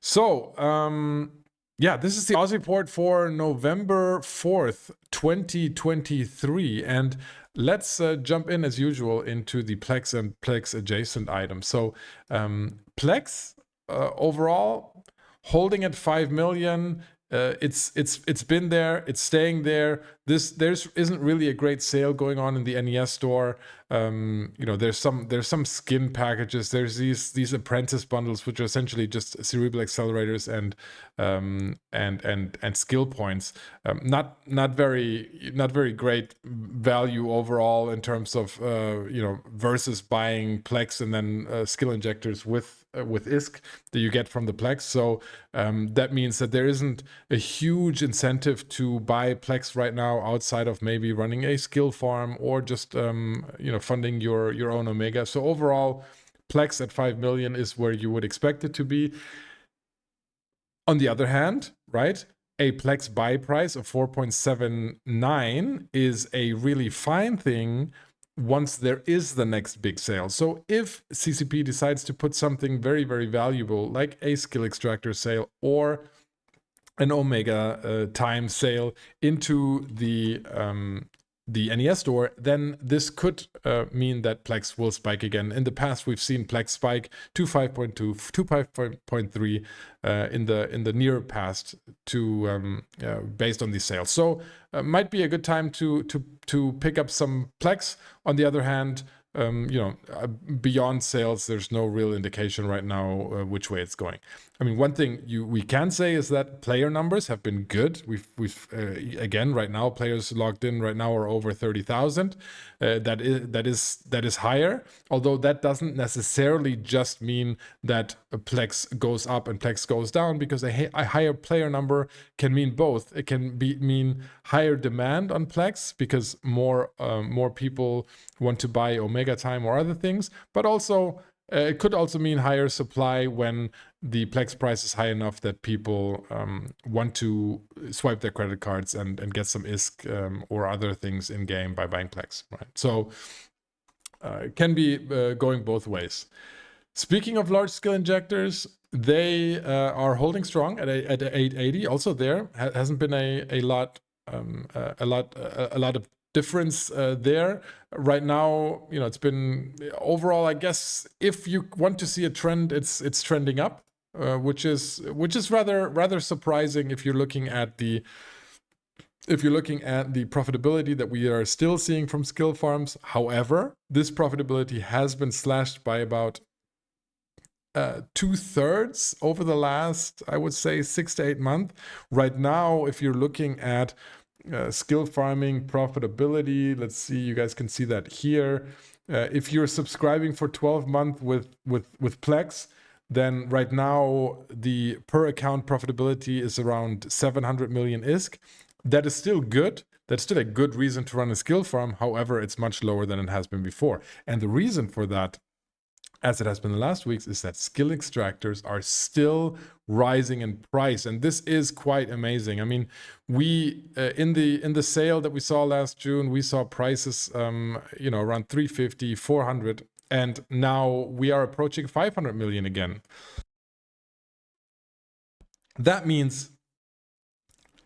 So, yeah, this is the Aussie report for November 4th, 2023. And let's jump in as usual into the Plex and Plex adjacent items. So, Plex overall holding at 5 million. It's been there. It's staying there. There isn't really a great sale going on in the NES store. There's some skin packages. There's these apprentice bundles, which are essentially just cerebral accelerators and skill points. Not very great value overall in terms of versus buying Plex and then skill injectors with ISK that you get from the Plex. So that means that there isn't a huge incentive to buy Plex right now outside of maybe running a skill farm or just funding your own Omega. So overall, Plex at 5 million is where you would expect it to be. On the other hand, right, a Plex buy price of 4.79 is a really fine thing once there is the next big sale. So if CCP decides to put something very, very valuable like a skill extractor sale or an Omega time sale into the NES store, then this could mean that Plex will spike again. In the past, we've seen Plex spike to 5.2, to 5.3 in the near past based on these sales. So might be a good time to pick up some Plex. On the other hand, beyond sales, there's no real indication right now which way it's going. I mean, one thing we can say is that player numbers have been good. We've again right now players logged in right now are over 30,000. That is higher. Although that doesn't necessarily just mean that Plex goes up and Plex goes down, because a higher player number can mean both. It can mean higher demand on Plex because more people want to buy Omega time or other things, but also it could also mean higher supply when the Plex price is high enough that people want to swipe their credit cards and get some ISK or other things in game by buying Plex, right? So it can be going both ways. Speaking of large skill injectors, they are holding strong at 880. Also, there hasn't been a lot of difference there right now. It's been overall, I guess, if you want to see a trend, it's trending up, which is rather surprising if you're looking at the profitability that we are still seeing from skill farms. However, this profitability has been slashed by about 2/3 over the last, I would say, 6 to 8 months. Right now, if you're looking at skill farming profitability, let's see, you guys can see that here. If you're subscribing for 12 months with Plex, then right now the per account profitability is around 700 million ISK. That is still good. That's still a good reason to run a skill farm. However, it's much lower than it has been before. And the reason for that, as it has been the last weeks, is that skill extractors are still rising in price, and this is quite amazing. I mean, we in the sale that we saw last June, we saw prices around 350, 400, and now we are approaching 500 million again. That means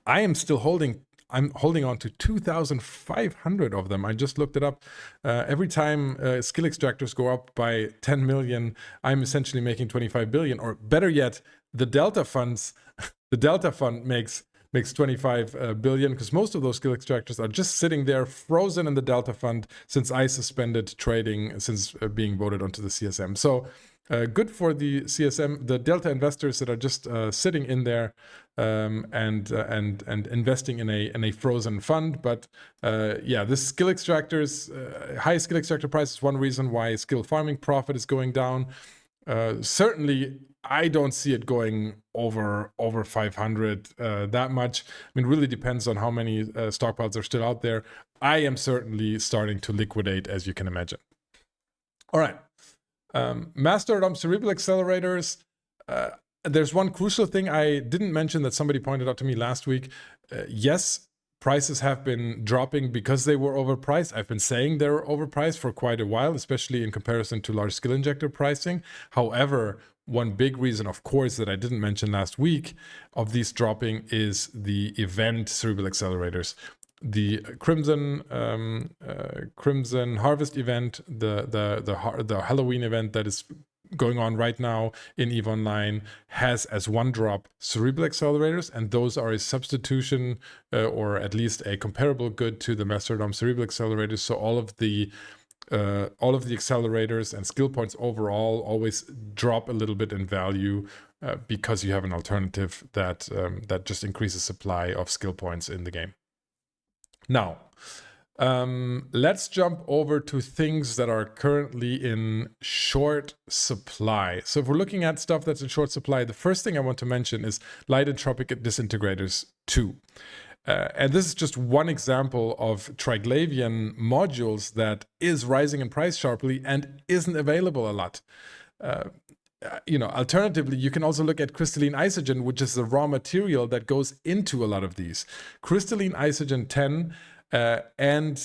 I'm holding on to 2,500 of them. I just looked it up. Every time skill extractors go up by 10 million, I'm essentially making 25 billion. Or better yet, the Delta Fund makes 25 billion, because most of those skill extractors are just sitting there frozen in the Delta Fund since I suspended trading since being voted onto the CSM. So good for the CSM, the Delta investors that are just sitting in there and investing in a frozen fund. But this skill extractors, high skill extractor price is one reason why skill farming profit is going down. Certainly, I don't see it going over 500 that much. I mean, really depends on how many stockpiles are still out there. I am certainly starting to liquidate, as you can imagine. All right. Masterdom cerebral accelerators. There's one crucial thing I didn't mention that somebody pointed out to me last week. Yes, prices have been dropping because they were overpriced. I've been saying they're overpriced for quite a while, especially in comparison to large skill injector pricing. However, one big reason, of course, that I didn't mention last week of these dropping is the event cerebral accelerators. The Crimson Harvest event, the Halloween event that is going on right now in EVE Online has as one drop cerebral accelerators, and those are a substitution or at least a comparable good to the Mastodon cerebral accelerators. So all of the accelerators and skill points overall always drop a little bit in value because you have an alternative that just increases supply of skill points in the game. Now, let's jump over to things that are currently in short supply. So if we're looking at stuff that's in short supply, the first thing I want to mention is Light Entropic Disintegrators 2. And this is just one example of Triglavian modules that is rising in price sharply and isn't available a lot. Alternatively, you can also look at crystalline isogen, which is the raw material that goes into a lot of these. Crystalline isogen 10 and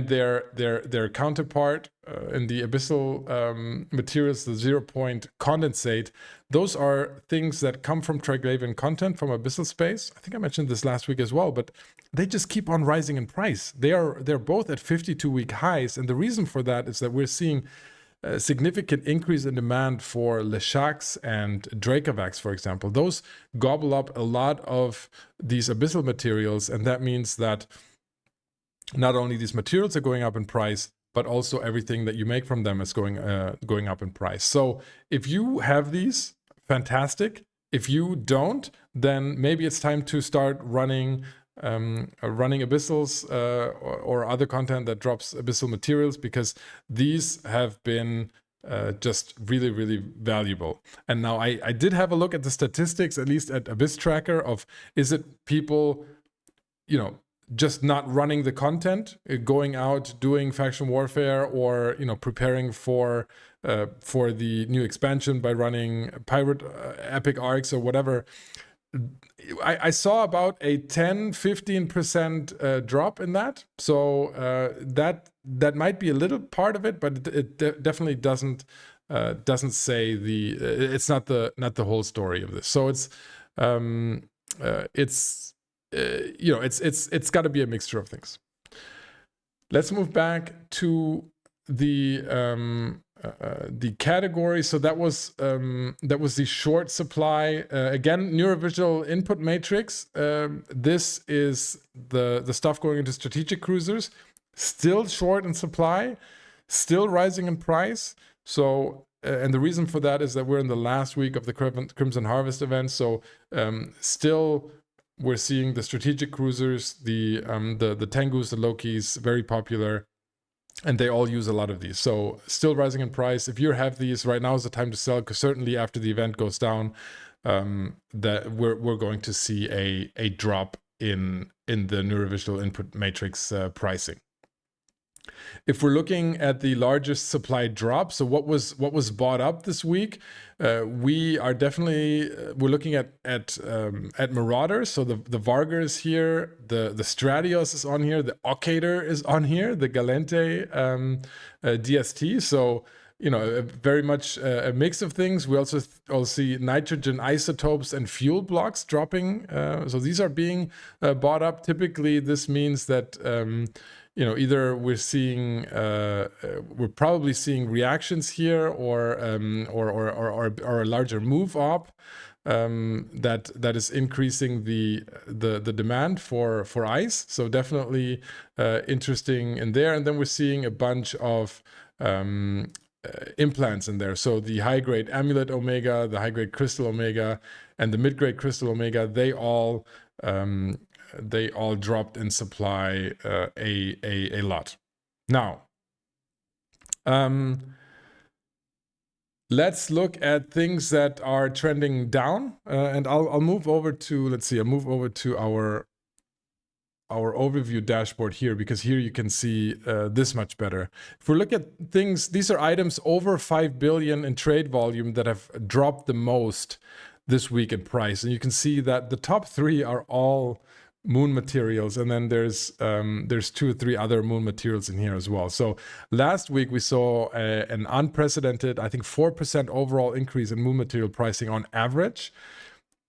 their counterpart in the Abyssal materials, the 0-point condensate. Those are things that come from Triglavian content from Abyssal space. I think I mentioned this last week as well, but they just keep on rising in price. They're both at 52-week highs, and the reason for that is that we're seeing a significant increase in demand for Leshax and Dracavax, for example. Those gobble up a lot of these Abyssal materials, and that means that not only these materials are going up in price, but also everything that you make from them is going up in price. So if you have these, fantastic. If you don't, then maybe it's time to start running Abyssals or other content that drops Abyssal materials, because these have been just really, really valuable. And now I did have a look at the statistics, at least at Abyss Tracker, of is it people, just not running the content, going out doing faction warfare, or preparing for the new expansion by running pirate epic arcs or whatever. I saw about a 10-15% drop in that. So that might be a little part of it, but it definitely doesn't say it's not the whole story of this. So it's got to be a mixture of things. Let's move back to the category. So that was the short supply. Again, neurovisual input matrix. This is the stuff going into strategic cruisers. Still short in supply, still rising in price. So and the reason for that is that we're in the last week of the Crimson Harvest event. So still, we're seeing the strategic cruisers, the Tengus, the Lokis, very popular, and they all use a lot of these. So still rising in price. If you have these, right now is the time to sell, because certainly after the event goes down, that we're going to see a drop in the neurovisual input matrix pricing. If we're looking at the largest supply drop, so what was bought up this week, we're looking at Marauders. So the Varga is here, the Stratios is on here, the Occator is on here, the Galente DST. So very much a mix of things. We also see nitrogen isotopes and fuel blocks dropping. So these are being bought up. Typically, this means that either we're probably seeing reactions here, or a larger move up that is increasing the demand for ice. So definitely interesting in there. And then we're seeing a bunch of implants in there. So the high grade Amulet Omega, the high grade Crystal Omega, and the mid grade Crystal Omega, they all dropped in supply a lot. Now, let's look at things that are trending down, and I'll move over to our overview dashboard here, because here you can see this much better. If we look at things, these are items over 5 billion in trade volume that have dropped the most this week in price, and you can see that the top three are all Moon materials, and then there's 2 or 3 other Moon materials in here as well. So last week we saw an unprecedented, I think 4% overall increase in Moon material pricing on average.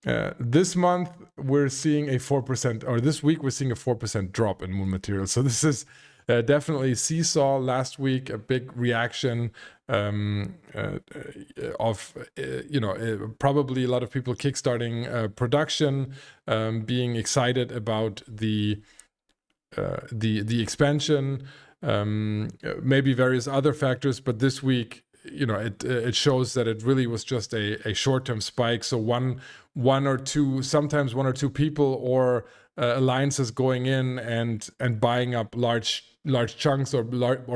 This month we're seeing a 4%, or this week we're seeing a 4% drop in Moon materials. So this is definitely seesaw. Last week a big reaction of probably a lot of people kickstarting production, being excited about the expansion, maybe various other factors, but this week it shows that it really was just a short-term spike. So one or two, sometimes 1 or 2 people or alliances going in and buying up large chunks, or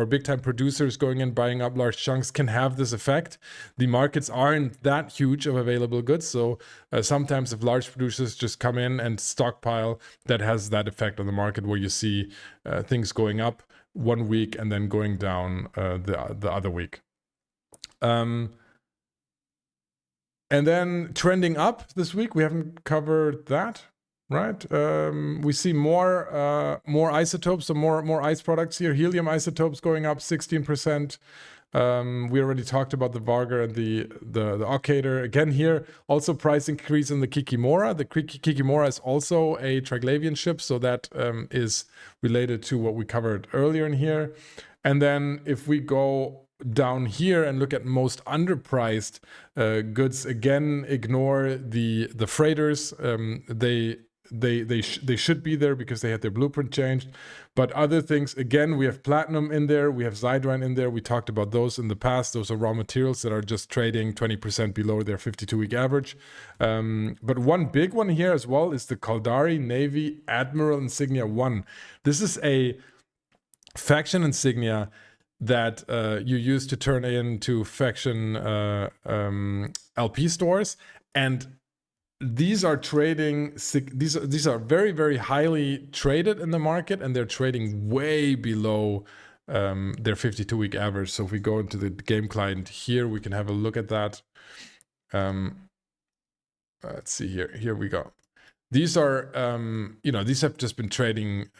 big time producers going in buying up large chunks can have this effect. The markets aren't that huge of available goods, so sometimes if large producers just come in and stockpile, that has that effect on the market, where you see things going up one week and then going down the other week. And then trending up this week, we haven't covered that, right? We see more isotopes, so more ice products here. Helium isotopes going up 16%. We already talked about the Varga and the Occator. Again here, also price increase in the Kikimora. The Kikimora is also a Triglavian ship, so that is related to what we covered earlier in here. And then if we go down here and look at most underpriced goods, again, ignore the freighters. They should be there because they had their blueprint changed. But other things, again, we have platinum in there, we have Zydran in there. We talked about those in the past. Those are raw materials that are just trading 20% below their 52-week average. But one big one here as well is the Caldari Navy Admiral Insignia 1. This is a faction insignia that you use to turn into faction LP stores, and these are trading. These are very, very highly traded in the market, and they're trading way below their 52-week average. So if we go into the game client here, we can have a look at that. Let's see here. Here we go. These are, these have just been trading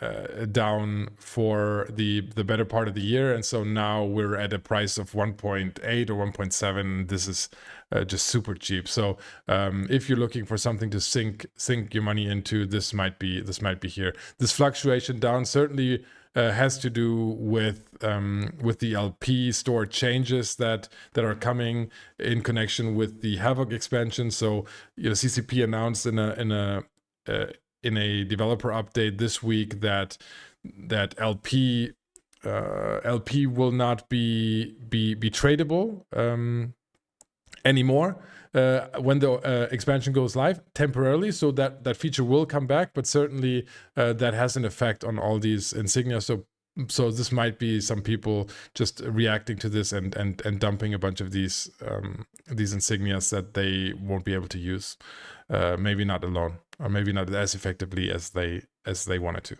down for the better part of the year. And so now we're at a price of 1.8 or 1.7. This is just super cheap. So if you're looking for something to sink your money into, this might be here. This fluctuation down certainly has to do with the LP store changes that are coming in connection with the Havoc expansion. So CCP announced in a developer update this week that LP will not be tradable anymore when the expansion goes live temporarily. So that feature will come back, but certainly that has an effect on all these insignia. So this might be some people just reacting to this and dumping a bunch of these insignias that they won't be able to use, maybe not alone, or maybe not as effectively as they wanted to.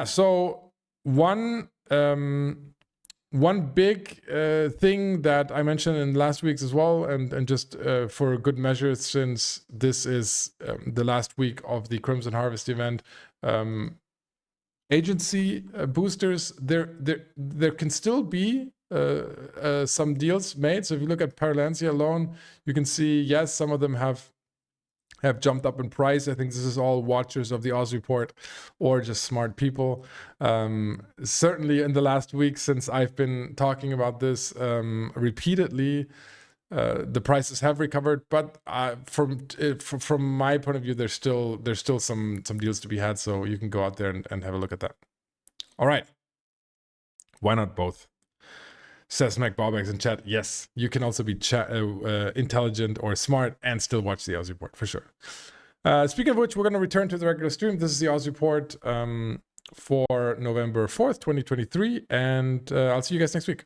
So one big thing that I mentioned in last week's as well, and just for good measure, since this is the last week of the Crimson Harvest event, agency boosters, there can still be some deals made. So if you look at Paralansia alone, you can see, yes, some of them have jumped up in price. I think this is all watchers of the Oz report or just smart people. Certainly in the last week, since I've been talking about this repeatedly, the prices have recovered. But from my point of view, there's still some deals to be had. So you can go out there and have a look at that. All right. Why not both? Says Mac Baubags in chat. Yes, you can also be intelligent or smart and still watch the Oz Report for sure. Speaking of which, we're going to return to the regular stream. This is the Oz Report for November 4th, 2023. And I'll see you guys next week.